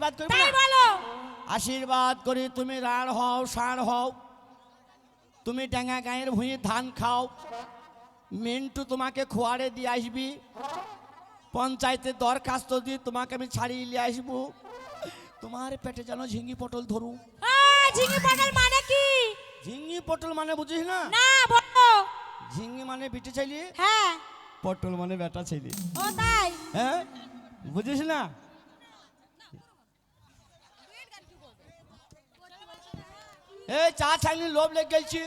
তাই বলো। আশীর্বাদ করি তুমি রাড় হও, ষাঁড় হও, তুমি ডেঙ্গা গায়ের ভুঁই ধান খাও, মিন্টু তোমাকে খোয়ারে দিয়ে আসবি, পঞ্চায়েতে দরখাস্ত দিয়ে তোমাকে আমি ছাড়িয়ে নিয়ে আসবো, তোমার পেটে যেন ঝিঙ্গি পটল ধরু। ঝিঙে পটল মানে কি? ঝিঙ্গি পটল মানে বুঝিস না? না বলো। ঝিঙ্গি মানে বিটে ছেলে, হ্যাঁ। পটল মানে বেটা ছেলে। ও তাই? হ্যাঁ বুঝিস না? এই চা ছাগনি লোভ লেগে গেছি।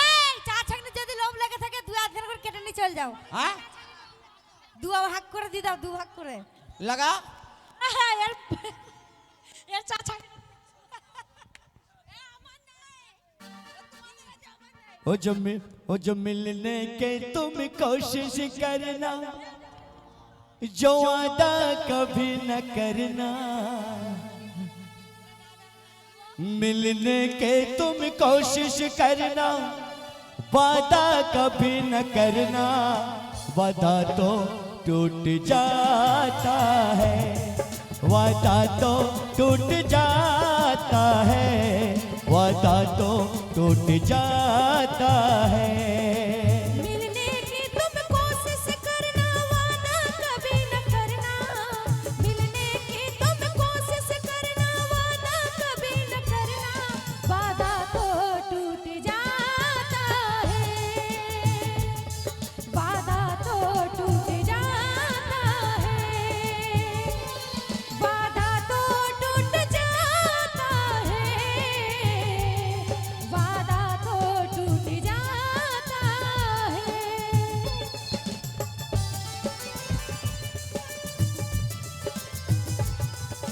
এই চা ছাগনি যদি লোভ লেগে থাকে দুই আধখানা করে কেটে নিয়ে চল যাও। হ্যাঁ দু ভাগ করে দিয়ে দাও, দু ভাগ করে লাগা। এর চা ছাগনি ओ जो मिलने के तुम कोशिश करना, जो वादा कभी न करना, मिलने के तुम कोशिश करना, वादा कभी न करना, वादा तो टूट जाता है, वादा तो टूट जाता है, वादा तो टूट जाता है।